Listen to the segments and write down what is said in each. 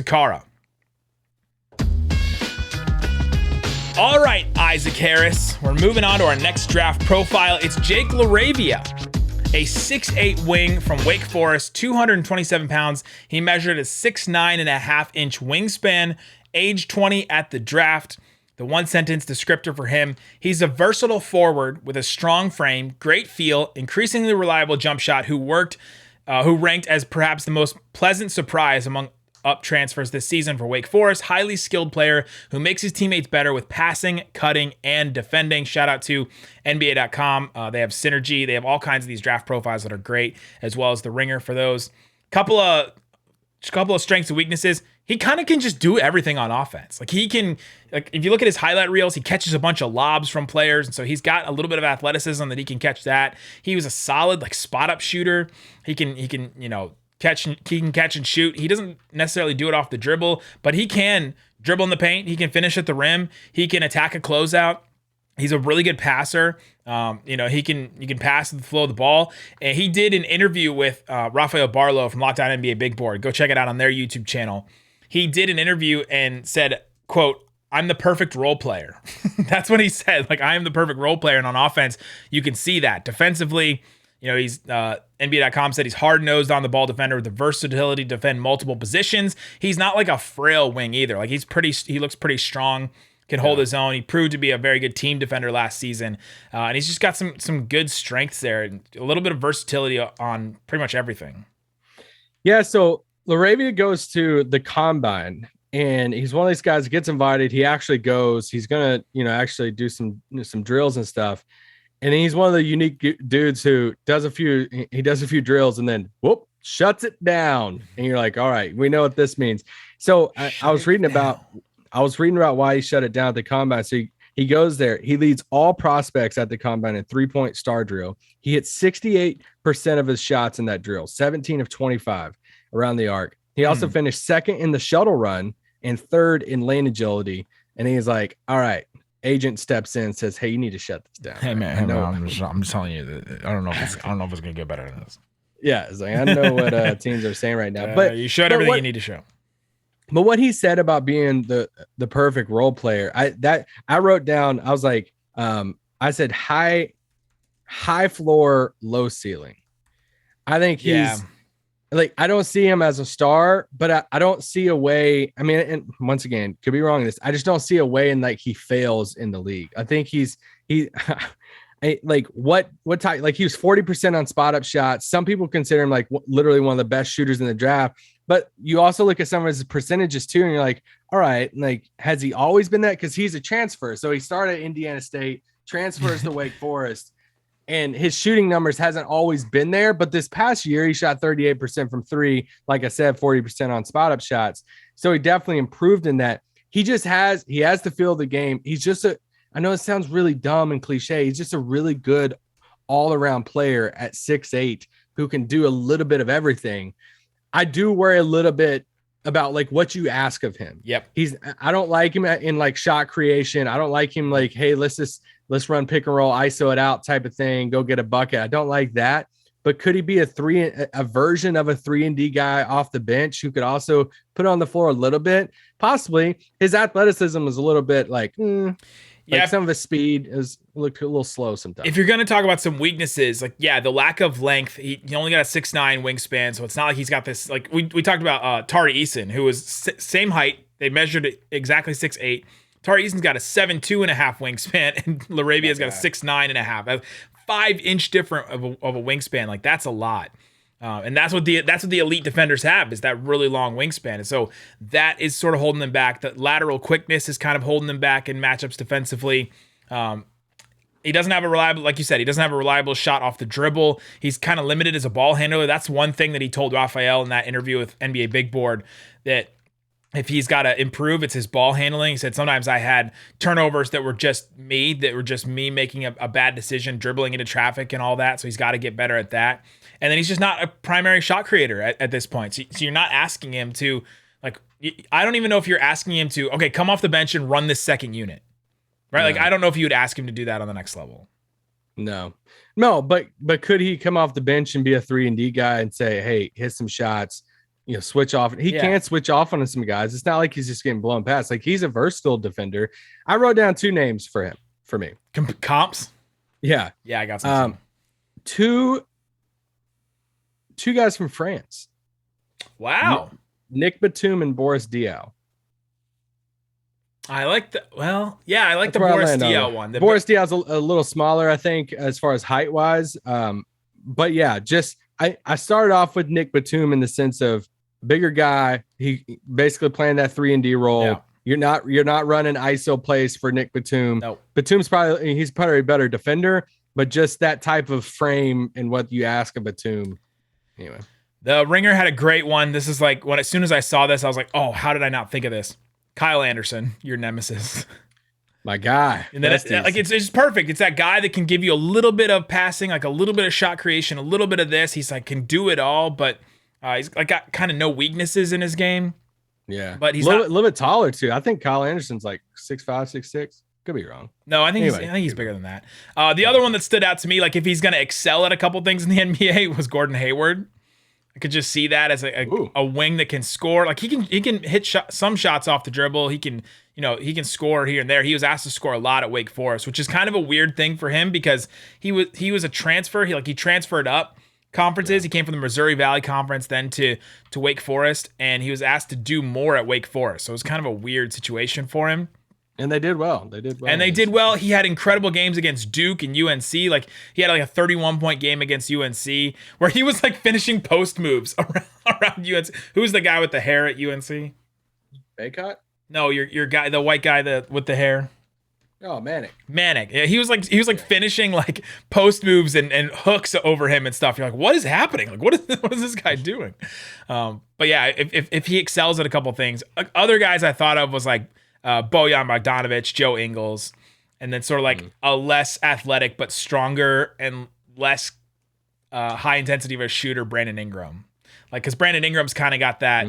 Sakara. All right, Isaac Harris. We're moving on to our next draft profile. It's Jake Laravia, a 6'8 wing from Wake Forest, 227 pounds. He measured a 6'9.5" wingspan, age 20 at the draft. The one-sentence descriptor for him: he's a versatile forward with a strong frame, great feel, increasingly reliable jump shot, who ranked as perhaps the most pleasant surprise among up transfers this season for Wake Forest. Highly skilled player who makes his teammates better with passing, cutting, and defending. Shout out to NBA.com. They have Synergy. They have all kinds of these draft profiles that are great, as well as the Ringer for those. Couple of strengths and weaknesses. He kind of can just do everything on offense. Like, he can, like, if you look at his highlight reels, he catches a bunch of lobs from players, and so he's got a little bit of athleticism that he can catch that. He was a solid, like, spot up shooter. He can catch and shoot. He doesn't necessarily do it off the dribble, but he can dribble in the paint. He can finish at the rim. He can attack a closeout. He's a really good passer. He can pass the flow of the ball. And he did an interview with Rafael Barlow from Locked On NBA Big Board. Go check it out on their YouTube channel. He did an interview and said, quote, "I'm the perfect role player." That's what he said. Like, I am the perfect role player. And on offense, you can see that. Defensively, he's NBA.com said he's hard-nosed on the ball defender with the versatility to defend multiple positions. He's not like a frail wing either. Like, he looks pretty strong, can hold his own. He proved to be a very good team defender last season. And he's just got some good strengths there and a little bit of versatility on pretty much everything. Yeah, so Laravia goes to the combine, and he's one of these guys that gets invited. He actually goes. He's going to, actually do some drills and stuff. And he's one of the unique dudes who does a few drills and then whoop, shuts it down. And you're like, all right, we know what this means. So I was reading about why he shut it down at the combine. So he goes there. He leads all prospects at the combine in 3-point star drill. He hit 68% of his shots in that drill, 17 of 25 around the arc. He also finished second in the shuttle run and third in lane agility. And he's like, all right. Agent steps in and says, "Hey, you need to shut this down." Hey man, I'm just telling you that I don't know if it's gonna get better than this. Yeah, it's like, I know what teams are saying right now, but you showed everything you need to show. But what he said about being the perfect role player, I wrote down. I was like, I said high floor, low ceiling. I think he's like, I don't see him as a star, but I don't see a way. I mean, and once again, could be wrong in this. I just don't see a way in like he fails in the league. I think like what type, like he was 40% on spot up shots. Some people consider him like literally one of the best shooters in the draft, but you also look at some of his percentages too. And you're like, all right, like, has he always been that? Cause he's a transfer. So he started at Indiana State, transfers to Wake Forest. And his shooting numbers hasn't always been there, but this past year he shot 38% from three. Like I said, 40% on spot up shots. So he definitely improved in that. He has the feel of the game. He's just I know it sounds really dumb and cliche. He's just a really good all around player at 6'8" who can do a little bit of everything. I do worry a little bit about like what you ask of him. Yep. I don't like him in like shot creation. I don't like him like, hey, let's run pick and roll, ISO it out type of thing, go get a bucket. I don't like that. But could he be a version of a 3-and-D guy off the bench who could also put on the floor a little bit? Possibly. His athleticism is a little bit like, like some of his speed looked a little slow sometimes. If you're going to talk about some weaknesses, like, the lack of length, he only got a 6'9" wingspan. So it's not like he's got this, like we talked about Tari Eason, who was same height. They measured it exactly 6'8". Tari Eason's got a 7'2.5" wingspan, and Laravia's got a 6'9.5". That's 5-inch different of a wingspan. Like, that's a lot. And that's what the elite defenders have, is that really long wingspan. And so that is sort of holding them back. The lateral quickness is kind of holding them back in matchups defensively. He doesn't have a reliable, like you said, he doesn't have a reliable shot off the dribble. He's kind of limited as a ball handler. That's one thing that he told Rafael in that interview with NBA Big Board, that if he's got to improve, it's his ball handling. He said, sometimes I had turnovers that were just me making a bad decision, dribbling into traffic and all that. So he's got to get better at that. And then he's just not a primary shot creator at this point. So you're not asking him to, like, I don't even know if you're asking him to, okay, come off the bench and run this second unit, right? No. Like, I don't know if you would ask him to do that on the next level. No, but could he come off the bench and be a 3-and-D guy and say, hey, hit some shots, switch off. He can switch off on some guys. It's not like he's just getting blown past. Like, he's a versatile defender. I wrote down 2 names for me. Comps? Yeah. Yeah, I got some. Two guys from France. Wow. Nick Batum and Boris Diaw. I like the Boris Diaw one. Boris Diaw's a little smaller, I think, as far as height wise. But yeah, I started off with Nick Batum in the sense of bigger guy. He basically playing that 3-and-D role. Yeah. You're not running ISO plays for Nick Batum. Nope. Batum's probably a better defender, but just that type of frame and what you ask of Batum. Anyway. The Ringer had a great one. This is like as soon as I saw this, I was like, oh, how did I not think of this? Kyle Anderson, your nemesis. My guy. And then it's perfect. It's that guy that can give you a little bit of passing, like a little bit of shot creation, a little bit of this. He's like, can do it all, but he's like got kind of no weaknesses in his game. Yeah. But he's a little bit taller too. I think Kyle Anderson's like 6'5", 6'6". Could be wrong. No, I think he's bigger than that. The other one that stood out to me, like if he's going to excel at a couple things in the NBA, was Gordon Hayward. I could just see that as a wing that can score. Like he can hit some shots off the dribble. He can score here and there. He was asked to score a lot at Wake Forest, which is kind of a weird thing for him because he was a transfer. He transferred up conferences. Yeah. He came from the Missouri Valley Conference, then to Wake Forest, and he was asked to do more at Wake Forest. So it was kind of a weird situation for him. And they did well. He had incredible games against Duke and UNC. Like he had like a 31-point game against UNC where he was like finishing post moves around UNC. Who's the guy with the hair at UNC? Baycott? No, your guy, the white guy with the hair. Oh, Manic. Yeah, he was like finishing like post moves and hooks over him and stuff. You're like, what is happening? Like, what is this guy doing? But yeah, if he excels at a couple things, other guys I thought of was like Bojan Bogdanovic, Joe Ingles, and then sort of like a less athletic but stronger and less high intensity of a shooter, Brandon Ingram. Like, because Brandon Ingram's kind of got that.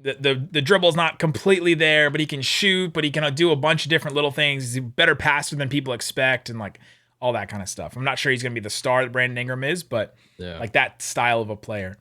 The dribble's not completely there, but he can shoot, but he can do a bunch of different little things. He's a better passer than people expect, and like all that kind of stuff. I'm not sure he's going to be the star that Brandon Ingram is, but like that style of a player.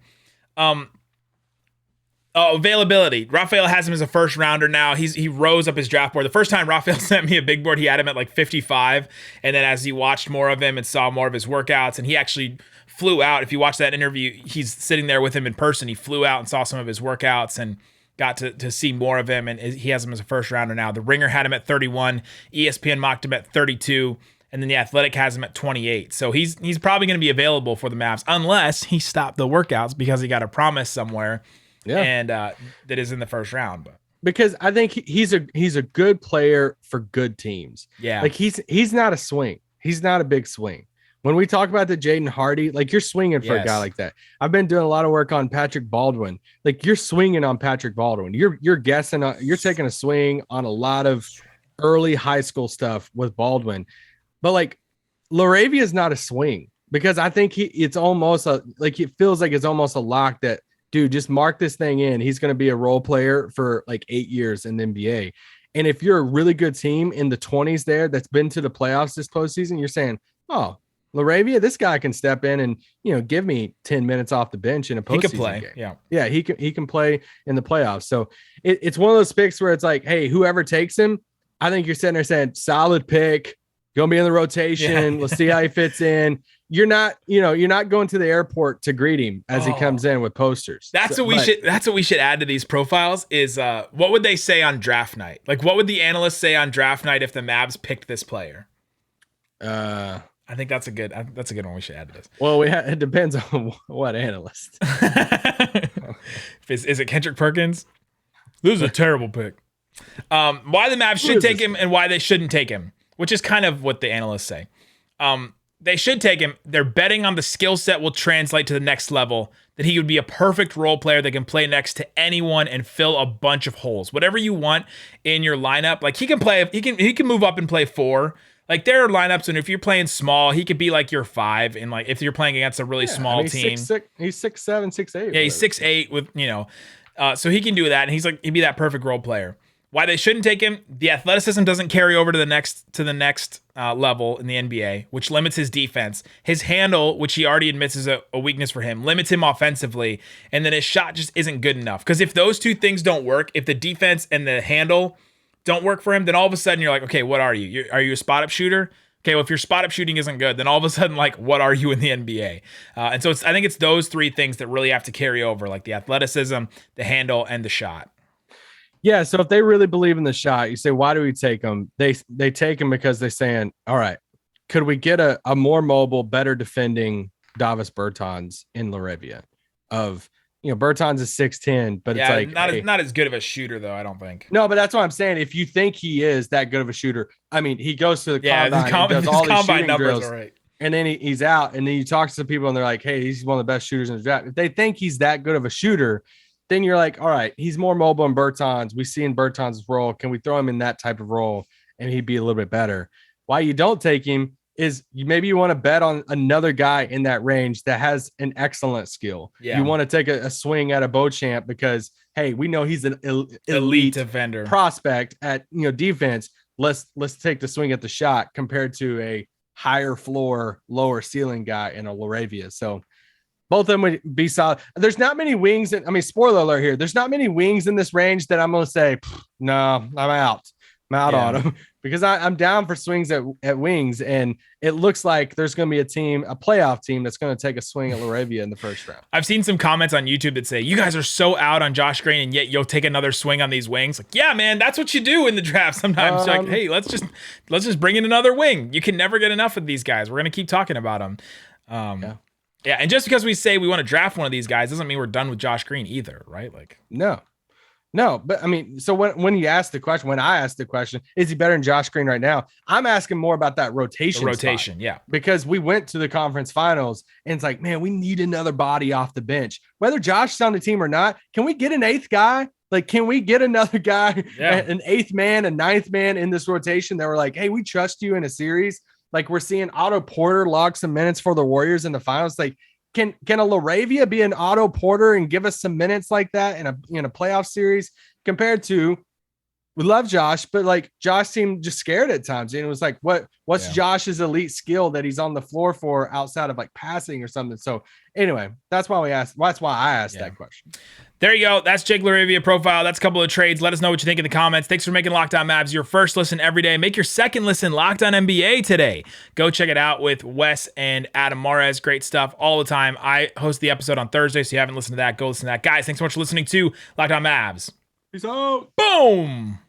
Availability. Raphael has him as a first rounder now. He rose up his draft board. The first time Raphael sent me a big board, he had him at like 55. And then as he watched more of him and saw more of his workouts, and he actually flew out. If you watch that interview, he's sitting there with him in person. He flew out and saw some of his workouts and got to see more of him. And he has him as a first rounder now. The Ringer had him at 31. ESPN mocked him at 32. And then the Athletic has him at 28. So he's probably going to be available for the Mavs unless he stopped the workouts because he got a promise somewhere. Yeah, and that is in the first round. But because I think he's a good player for good teams. Yeah, like he's not a swing. He's not a big swing. When we talk about the Jaden Hardy, like you're swinging for a guy like that. I've been doing a lot of work on Patrick Baldwin. Like you're swinging on Patrick Baldwin. You're guessing. You're taking a swing on a lot of early high school stuff with Baldwin. But like Laravia is not a swing because I think it's almost it feels like it's almost a lock that. Dude, just mark this thing in. He's going to be a role player for like 8 years in the NBA. And if you're a really good team in the 20s there that's been to the playoffs this postseason, you're saying, oh, Laravia, this guy can step in and, give me 10 minutes off the bench in a postseason He can play, game. Yeah, he can play in the playoffs. So it's one of those picks where it's like, hey, whoever takes him, I think you're sitting there saying, solid pick, going to be in the rotation. Yeah. Let's see how he fits in. You're not going to the airport to greet him as he comes in with posters. That's what we should add to these profiles is what would they say on draft night? Like what would the analysts say on draft night if the Mavs picked this player? I think that's a good one we should add to this. Well, it depends on what analyst. Is it Kendrick Perkins? This is a terrible pick. Why the Mavs should take him and why they shouldn't take him, which is kind of what the analysts say. They should take him. They're betting on the skill set will translate to the next level, that he would be a perfect role player that can play next to anyone and fill a bunch of holes. Whatever you want in your lineup, like he can move up and play 4. Like there are lineups, and if you're playing small, he could be like your 5, and like if you're playing against a really small team. He's 6'7", 6'8". Yeah, he's 6'8" with so he can do that, and he'd be that perfect role player. Why they shouldn't take him? The athleticism doesn't carry over to the next level in the NBA, which limits his defense. His handle, which he already admits is a weakness for him, limits him offensively, and then his shot just isn't good enough. Because if those two things don't work, if the defense and the handle don't work for him, then all of a sudden you're like, okay, what are you? Are you a spot up shooter? Okay, well, if your spot up shooting isn't good, then all of a sudden, like, what are you in the NBA? And so I think it's those three things that really have to carry over, like the athleticism, the handle, and the shot. Yeah, so if they really believe in the shot, you say, why do we take them? They take him because they're saying, all right, could we get a more mobile, better defending Davis Bertans in Laravia? Bertans is 6'10", but it's like not as good of a shooter though, I don't think. No, but that's what I'm saying. If you think he is that good of a shooter, I mean, he goes to the combine, does all these shooting drills, right, and then he's out, and then you talk to some people, and they're like, hey, he's one of the best shooters in the draft. If they think he's that good of a shooter, then you're like, all right, he's more mobile in Bertans. We see in Bertans' role. Can we throw him in that type of role and he'd be a little bit better? Why you don't take him is maybe you want to bet on another guy in that range that has an excellent skill. Yeah. You want to take a swing at a Beauchamp because, hey, we know he's an elite defender prospect at defense. Let's take the swing at the shot compared to a higher floor, lower ceiling guy in a Laravia. So both of them would be solid. There's not many wings. Spoiler alert here. There's not many wings in this range that I'm going to say, no, I'm out. I'm out on them because I'm down for swings at wings. And it looks like there's going to be a playoff team that's going to take a swing at Laravia in the first round. I've seen some comments on YouTube that say, you guys are so out on Josh Green and yet you'll take another swing on these wings. Like, yeah, man, that's what you do in the draft sometimes. Like, hey, let's just bring in another wing. You can never get enough of these guys. We're going to keep talking about them. Yeah, and just because we say we want to draft one of these guys doesn't mean we're done with Josh Green either, right? Like, no, but I mean, so when you ask the question, when I ask the question, is he better than Josh Green right now? I'm asking more about that rotation. Yeah. Because we went to the conference finals and it's like, man, we need another body off the bench. Whether Josh is on the team or not, can we get an eighth guy? Like, can we get another guy, an eighth man, a ninth man in this rotation that we're like, hey, we trust you in a series? Like we're seeing Otto Porter log some minutes for the Warriors in the finals. Like, can a Laravia be an Otto Porter and give us some minutes like that in a playoff series compared to, we love Josh, but like Josh seemed just scared at times. And it was like, what's Josh's elite skill that he's on the floor for outside of like passing or something? So anyway, that's why I asked that question. There you go. That's Jake Laravia profile. That's a couple of trades. Let us know what you think in the comments. Thanks for making Locked On Mavs your first listen every day. Make your second listen Locked On NBA today. Go check it out with Wes and Adam Mares. Great stuff all the time. I host the episode on Thursday, so if you haven't listened to that, go listen to that. Guys, thanks so much for listening to Locked On Mavs. Peace out. Boom.